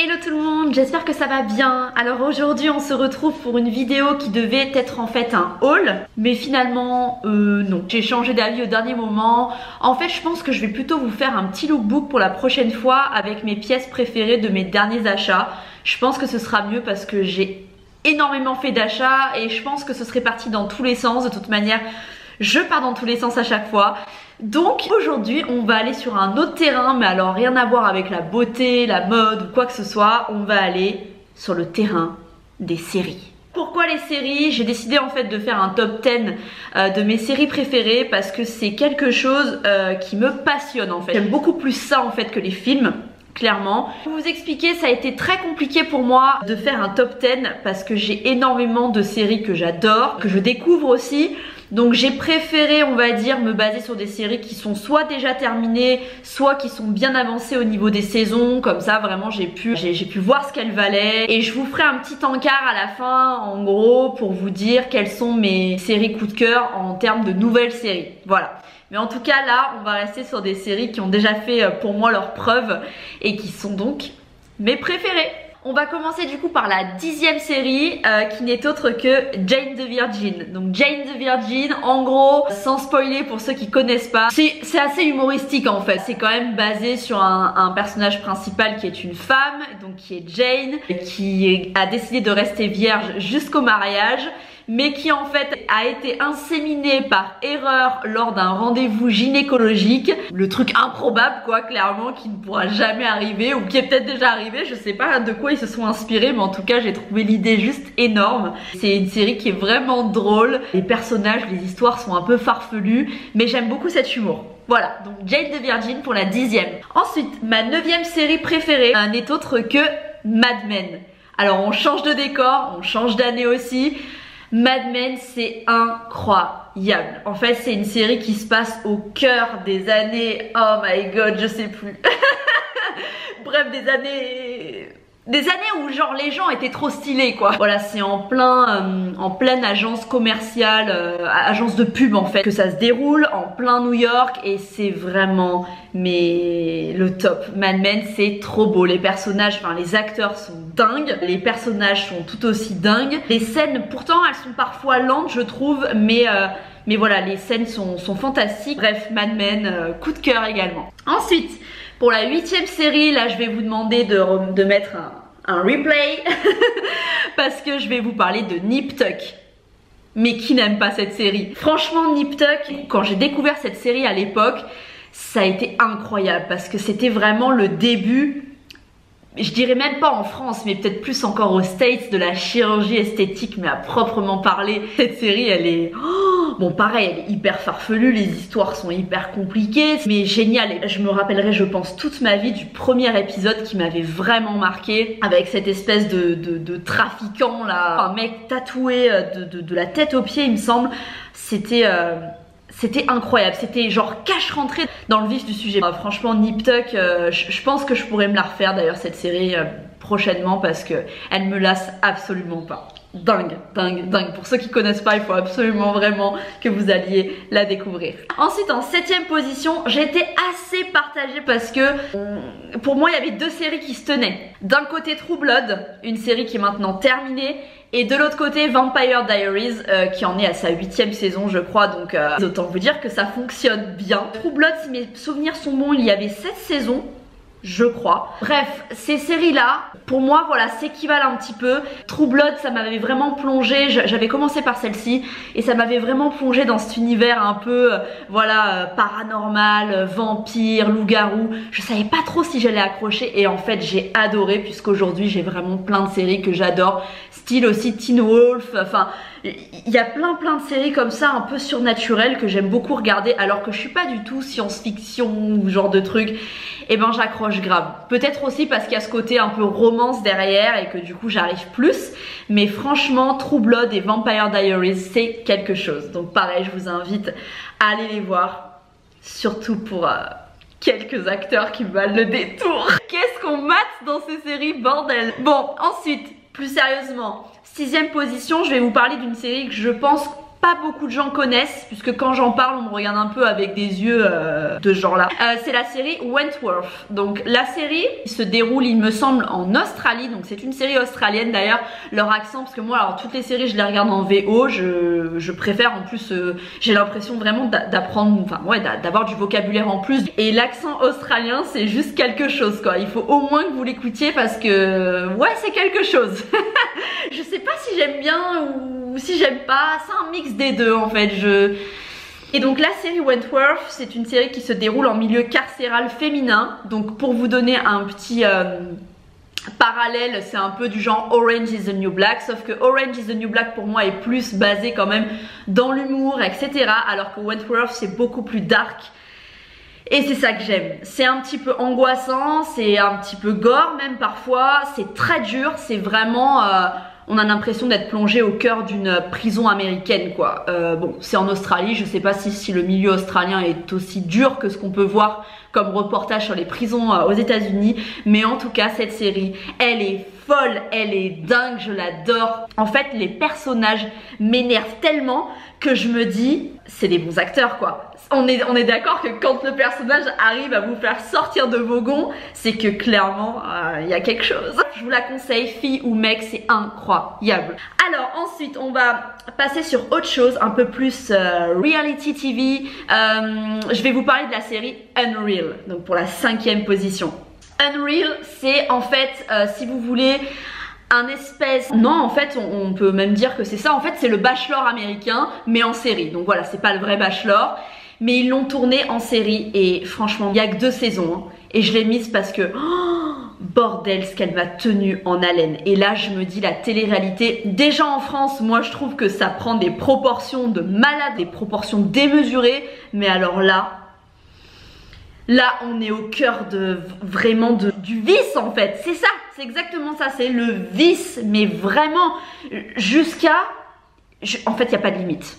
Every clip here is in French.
Hello tout le monde, j'espère que ça va bien. Alors aujourd'hui on se retrouve pour une vidéo qui devait être en fait un haul, mais finalement non, j'ai changé d'avis au dernier moment. En fait je pense que je vais plutôt vous faire un petit lookbook pour la prochaine fois avec mes pièces préférées de mes derniers achats. Je pense que ce sera mieux parce que j'ai énormément fait d'achats et je pense que ce serait parti dans tous les sens. De toute manière je pars dans tous les sens à chaque fois. Donc aujourd'hui on va aller sur un autre terrain, mais alors rien à voir avec la beauté, la mode ou quoi que ce soit. On va aller sur le terrain des séries. Pourquoi les séries? J'ai décidé en fait de faire un top 10 de mes séries préférées parce que c'est quelque chose qui me passionne en fait. J'aime beaucoup plus ça en fait que les films. Clairement. Pour vous expliquer, ça a été très compliqué pour moi de faire un top 10 parce que j'ai énormément de séries que j'adore, que je découvre aussi. Donc j'ai préféré, on va dire, me baser sur des séries qui sont soit déjà terminées, soit qui sont bien avancées au niveau des saisons. Comme ça, vraiment, j'ai pu voir ce qu'elles valaient. Et je vous ferai un petit encart à la fin, en gros, pour vous dire quelles sont mes séries coup de cœur en termes de nouvelles séries. Voilà. Mais en tout cas là on va rester sur des séries qui ont déjà fait pour moi leurs preuves et qui sont donc mes préférées. On va commencer du coup par la 10e série qui n'est autre que Jane the Virgin. Donc Jane the Virgin, en gros, sans spoiler pour ceux qui connaissent pas, c'est assez humoristique en fait. C'est quand même basé sur un personnage principal qui est une femme, donc qui est Jane, qui a décidé de rester vierge jusqu'au mariage, mais qui en fait a été inséminée par erreur lors d'un rendez-vous gynécologique. Le truc improbable quoi, clairement, qui ne pourra jamais arriver ou qui est peut-être déjà arrivé, je sais pas de quoi ils se sont inspirés, mais en tout cas j'ai trouvé l'idée juste énorme. C'est une série qui est vraiment drôle, les personnages, les histoires sont un peu farfelues, mais j'aime beaucoup cet humour. Voilà, donc Jane the Virgin pour la 10e. Ensuite, ma 9e série préférée n'est autre que Mad Men. Alors on change de décor, on change d'année aussi. Mad Men, c'est incroyable. En fait, c'est une série qui se passe au cœur des années... Oh my god, je sais plus. Bref, des années où genre les gens étaient trop stylés quoi. Voilà, c'est en pleine agence commerciale, agence de pub en fait, que ça se déroule en plein New York et c'est vraiment le top. Mad Men, c'est trop beau. Les personnages, enfin les acteurs sont dingues, les personnages sont tout aussi dingues. Les scènes, pourtant elles sont parfois lentes je trouve, mais voilà, les scènes sont fantastiques. Bref, Mad Men, coup de cœur également. Ensuite, pour la 8e série, là je vais vous demander de mettre un replay parce que je vais vous parler de Nip Tuck. Mais qui n'aime pas cette série? Franchement, Nip Tuck, quand j'ai découvert cette série à l'époque, ça a été incroyable parce que c'était vraiment le début, je dirais même pas en France, mais peut-être plus encore aux States, de la chirurgie esthétique, mais à proprement parler. Cette série, elle est... bon, pareil, elle est hyper farfelue, les histoires sont hyper compliquées, mais génial. Je me rappellerai, je pense, toute ma vie du premier épisode qui m'avait vraiment marqué, avec cette espèce de trafiquant là, un mec tatoué de la tête aux pieds, il me semble. C'était incroyable, c'était genre cache rentrée dans le vif du sujet. Franchement, Nip Tuck, je pense que je pourrais me la refaire d'ailleurs cette série prochainement parce que elle me lasse absolument pas. Dingue, dingue, dingue. Pour ceux qui connaissent pas, il faut absolument vraiment que vous alliez la découvrir. Ensuite, en 7e position, j'étais assez partagée parce que pour moi, il y avait deux séries qui se tenaient. D'un côté, True Blood, une série qui est maintenant terminée, et de l'autre côté, Vampire Diaries, qui en est à sa 8e saison, je crois. Donc, autant vous dire que ça fonctionne bien. True Blood, si mes souvenirs sont bons, il y avait 7 saisons, je crois. Bref, ces séries-là, pour moi, voilà, s'équivalent un petit peu. True Blood, ça m'avait vraiment plongé. J'avais commencé par celle-ci et ça m'avait vraiment plongé dans cet univers un peu, voilà, paranormal, vampire, loup-garou. Je savais pas trop si j'allais accrocher et en fait, j'ai adoré puisqu'aujourd'hui, j'ai vraiment plein de séries que j'adore. Style aussi Teen Wolf, enfin... Il y a plein de séries comme ça un peu surnaturelles que j'aime beaucoup regarder alors que je suis pas du tout science-fiction ou genre de truc. Et ben j'accroche grave. Peut-être aussi parce qu'il y a ce côté un peu romance derrière et que du coup j'arrive plus. Mais franchement, True Blood et Vampire Diaries, c'est quelque chose. Donc pareil, je vous invite à aller les voir. Surtout pour quelques acteurs qui valent le détour. Qu'est-ce qu'on mate dans ces séries, bordel. Bon, ensuite, plus sérieusement, 6e position, je vais vous parler d'une série que je pense pas beaucoup de gens connaissent, puisque quand j'en parle on me regarde un peu avec des yeux de ce genre là. C'est la série Wentworth. Donc la série se déroule il me semble en Australie, donc c'est une série australienne. D'ailleurs leur accent, parce que moi alors toutes les séries je les regarde en VO, je préfère, en plus j'ai l'impression vraiment d'apprendre, enfin ouais, d'avoir du vocabulaire en plus, et l'accent australien c'est juste quelque chose quoi. Il faut au moins que vous l'écoutiez parce que ouais, c'est quelque chose. Je sais pas si j'aime bien ou si j'aime pas, c'est un mix des deux en fait. Et donc la série Wentworth, c'est une série qui se déroule en milieu carcéral féminin. Donc pour vous donner un petit parallèle, c'est un peu du genre Orange is the New Black, sauf que Orange is the New Black pour moi est plus basé quand même dans l'humour, etc. Alors que Wentworth c'est beaucoup plus dark. Et c'est ça que j'aime. C'est un petit peu angoissant, c'est un petit peu gore même parfois, c'est très dur, c'est vraiment... on a l'impression d'être plongé au cœur d'une prison américaine quoi. Bon, c'est en Australie, je sais pas si le milieu australien est aussi dur que ce qu'on peut voir comme reportage sur les prisons aux États-Unis, mais en tout cas cette série, elle est folle, elle est dingue, je l'adore. En fait, les personnages m'énervent tellement que je me dis, c'est des bons acteurs quoi. On est d'accord que quand le personnage arrive à vous faire sortir de vos gonds, c'est que clairement il y a quelque chose. Je vous la conseille, fille ou mec, c'est incroyable. Alors ensuite on va passer sur autre chose, un peu plus reality TV. Je vais vous parler de la série Unreal, donc pour la 5e position. Unreal, c'est en fait, si vous voulez, un espèce... Non, en fait, on peut même dire que c'est ça. En fait, c'est le Bachelor américain, mais en série. Donc voilà, c'est pas le vrai Bachelor. Mais ils l'ont tourné en série et franchement, il n'y a que 2 saisons. Hein. Et je l'ai mise parce que... Oh, bordel, ce qu'elle m'a tenue en haleine. Et là, je me dis, la télé-réalité... Déjà en France, moi, je trouve que ça prend des proportions de malade, des proportions démesurées. Mais alors là... Là, on est au cœur de vraiment du vice en fait. C'est ça, c'est exactement ça. C'est le vice, mais vraiment jusqu'à... En fait, il n'y a pas de limite.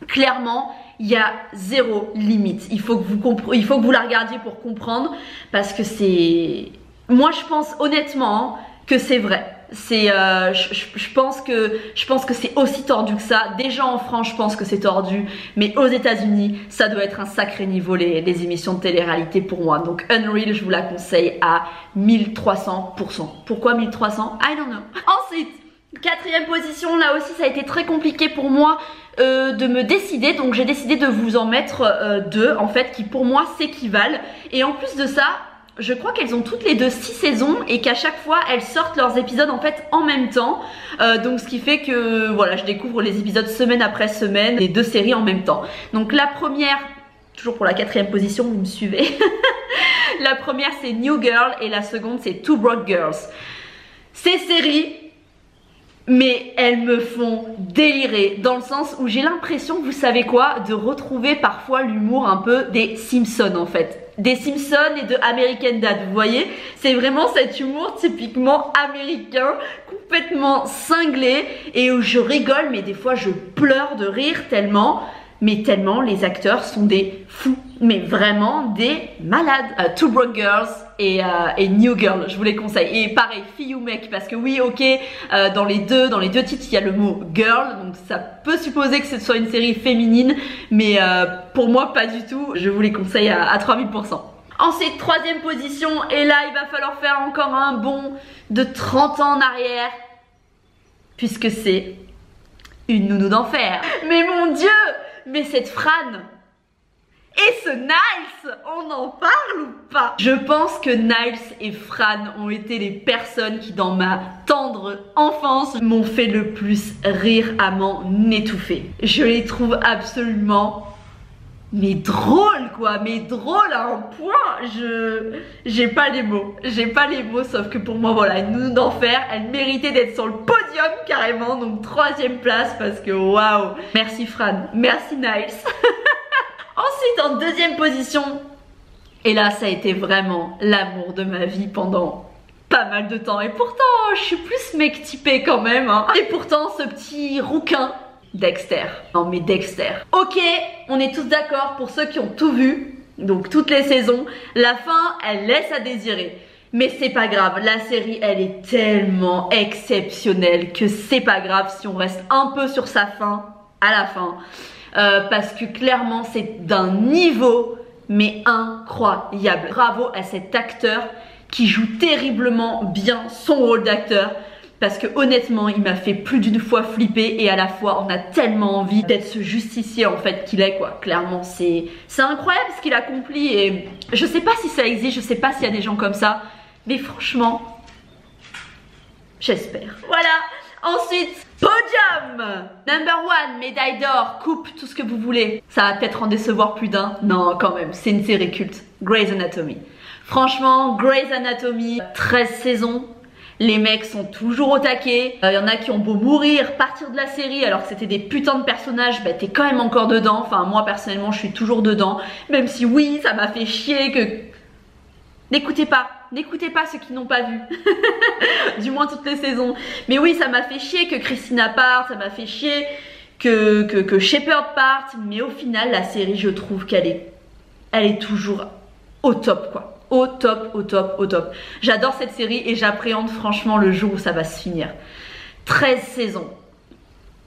Clairement, il y a zéro limite. Il faut que vous la regardiez pour comprendre, parce que c'est... Moi, je pense honnêtement que c'est vrai. C'est, je pense que c'est aussi tordu que ça. Déjà en France, je pense que c'est tordu, mais aux États-Unis, ça doit être un sacré niveau les émissions de télé-réalité pour moi. Donc Unreal, je vous la conseille à 1300%. Pourquoi 1300? I don't know. Ensuite, 4e position, là aussi ça a été très compliqué pour moi de me décider, donc j'ai décidé de vous en mettre 2 en fait qui pour moi s'équivalent. Et en plus de ça, je crois qu'elles ont toutes les 2 6 saisons et qu'à chaque fois elles sortent leurs épisodes en fait en même temps, donc ce qui fait que voilà, je découvre les épisodes semaine après semaine, les 2 séries en même temps. Donc la première, toujours pour la 4e position, vous me suivez. La première c'est New Girl et la seconde c'est Two Broke Girls. Ces séries, mais elles me font délirer dans le sens où j'ai l'impression, vous savez quoi, de retrouver parfois l'humour un peu des Simpsons en fait. Des Simpsons et de American Dad, vous voyez, c'est vraiment cet humour typiquement américain, complètement cinglé, et où je rigole mais des fois je pleure de rire tellement les acteurs sont des fous, mais vraiment des malades. Two Broke Girls et New Girl, je vous les conseille. Et pareil, fille ou mec, parce que oui, ok, dans les deux titres il y a le mot girl, donc ça peut supposer que ce soit une série féminine, mais pour moi pas du tout. Je vous les conseille à 3000%. Ensuite, 3e position, et là il va falloir faire encore un bond de 30 ans en arrière, puisque c'est une nounou d'enfer. Mais mon Dieu, mais cette Fran et ce Niles, on en parle ou pas? Je pense que Niles et Fran ont été les personnes qui dans ma tendre enfance m'ont fait le plus rire à m'en étouffer. Je les trouve absolument mais drôles quoi, mais drôles à un point, j'ai pas les mots, sauf que pour moi voilà, une nounou d'enfer, elle méritait d'être sur le podium carrément, donc 3e place parce que waouh. Merci Fran, merci Niles. Ensuite en 2e position, et là ça a été vraiment l'amour de ma vie pendant pas mal de temps, et pourtant je suis plus mec typé quand même hein. Et pourtant ce petit rouquin Dexter. Non mais Dexter. Ok, on est tous d'accord pour ceux qui ont tout vu, donc toutes les saisons, la fin elle laisse à désirer. Mais c'est pas grave, la série elle est tellement exceptionnelle que c'est pas grave si on reste un peu sur sa fin. à la fin. Parce que clairement c'est d'un niveau mais incroyable. Bravo à cet acteur qui joue terriblement bien son rôle d'acteur. Parce que honnêtement il m'a fait plus d'une fois flipper et à la fois on a tellement envie d'être ce justicier en fait qu'il est quoi. Clairement c'est incroyable ce qu'il accomplit et je sais pas si ça existe, je sais pas s'il y a des gens comme ça. Mais franchement, j'espère. Voilà. Ensuite, podium. Number 1, médaille d'or, coupe, tout ce que vous voulez. Ça va peut-être en décevoir plus d'un. Non, quand même, c'est une série culte. Grey's Anatomy. Franchement, Grey's Anatomy, 13 saisons. Les mecs sont toujours au taquet. Y en a qui ont beau mourir, partir de la série alors que c'était des putains de personnages, bah t'es quand même encore dedans. Enfin, moi personnellement, je suis toujours dedans. Même si oui, ça m'a fait chier que... N'écoutez pas ceux qui n'ont pas vu. Du moins toutes les saisons. Mais oui, ça m'a fait chier que Christina parte, ça m'a fait chier que Shepard parte. Mais au final, la série, je trouve qu'elle est toujours au top quoi. Au top, au top, au top. J'adore cette série et j'appréhende franchement le jour où ça va se finir. 13 saisons.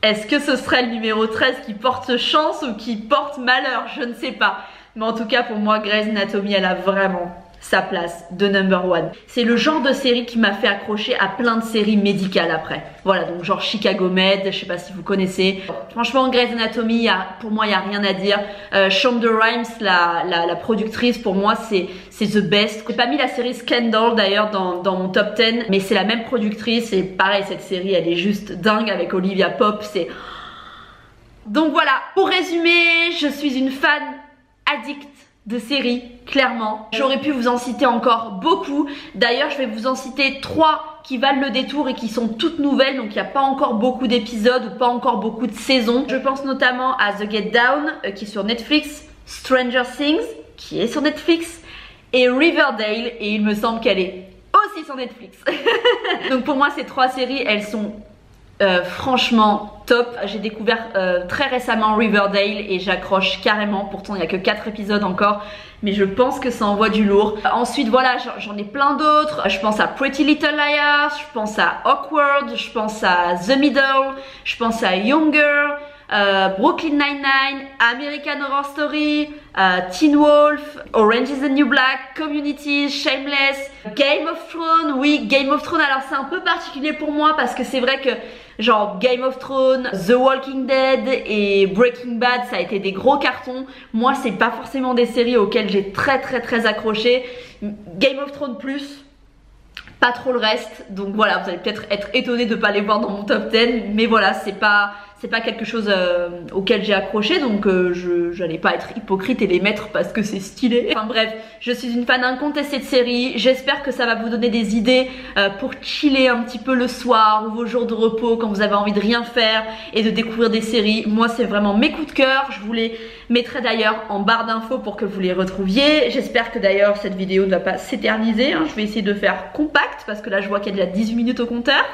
Est-ce que ce serait le numéro 13 qui porte chance ou qui porte malheur? Je ne sais pas. Mais en tout cas, pour moi, Grey's Anatomy, elle a vraiment sa place de number 1. C'est le genre de série qui m'a fait accrocher à plein de séries médicales après. Voilà, donc genre Chicago Med, je sais pas si vous connaissez. Franchement, Grey's Anatomy, pour moi, il n'y a rien à dire. Shonda Rhimes, la productrice, pour moi, c'est the best. J'ai pas mis la série Scandal d'ailleurs dans mon top 10, mais c'est la même productrice et pareil, cette série, elle est juste dingue avec Olivia Pope. Donc voilà, pour résumer, je suis une fan addict de séries, clairement. J'aurais pu vous en citer encore beaucoup. D'ailleurs, je vais vous en citer 3 qui valent le détour et qui sont toutes nouvelles. Donc, il n'y a pas encore beaucoup d'épisodes ou pas encore beaucoup de saisons. Je pense notamment à The Get Down, qui est sur Netflix, Stranger Things, qui est sur Netflix, et Riverdale, et il me semble qu'elle est aussi sur Netflix. Donc, pour moi, ces 3 séries, elles sont franchement top. J'ai découvert très récemment Riverdale et j'accroche carrément. Pourtant il n'y a que 4 épisodes encore, mais je pense que ça envoie du lourd. Ensuite voilà, j'en ai plein d'autres. Je pense à Pretty Little Liars, je pense à Awkward, je pense à The Middle, je pense à Younger, Brooklyn Nine-Nine, American Horror Story, Teen Wolf, Orange is the New Black, Community, Shameless, Game of Thrones. Oui, Game of Thrones, alors c'est un peu particulier pour moi parce que c'est vrai que genre Game of Thrones, The Walking Dead et Breaking Bad, ça a été des gros cartons. Moi, c'est pas forcément des séries auxquelles j'ai très accroché. Game of Thrones plus, pas trop le reste. Donc voilà, vous allez peut-être être étonnés de pas les voir dans mon top 10, mais voilà, c'est pas quelque chose auquel j'ai accroché, donc je n'allais pas être hypocrite et les mettre parce que c'est stylé. Enfin bref, je suis une fan incontestée de séries. J'espère que ça va vous donner des idées pour chiller un petit peu le soir ou vos jours de repos quand vous avez envie de rien faire et de découvrir des séries. Moi, c'est vraiment mes coups de cœur. Je vous les mettrai d'ailleurs en barre d'infos pour que vous les retrouviez. J'espère que d'ailleurs cette vidéo ne va pas s'éterniser, hein. Je vais essayer de faire compact parce que là je vois qu'il y a déjà 18 minutes au compteur.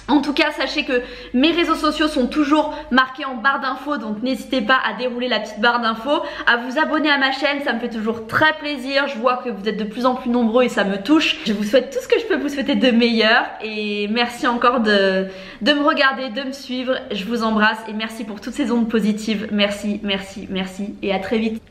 En tout cas, sachez que mes réseaux sociaux sont toujours marqués en barre d'infos, donc n'hésitez pas à dérouler la petite barre d'infos, à vous abonner à ma chaîne, ça me fait toujours très plaisir. Je vois que vous êtes de plus en plus nombreux et ça me touche. Je vous souhaite tout ce que je peux vous souhaiter de meilleur et merci encore de me regarder, de me suivre. Je vous embrasse et merci pour toutes ces ondes positives. Merci et à très vite.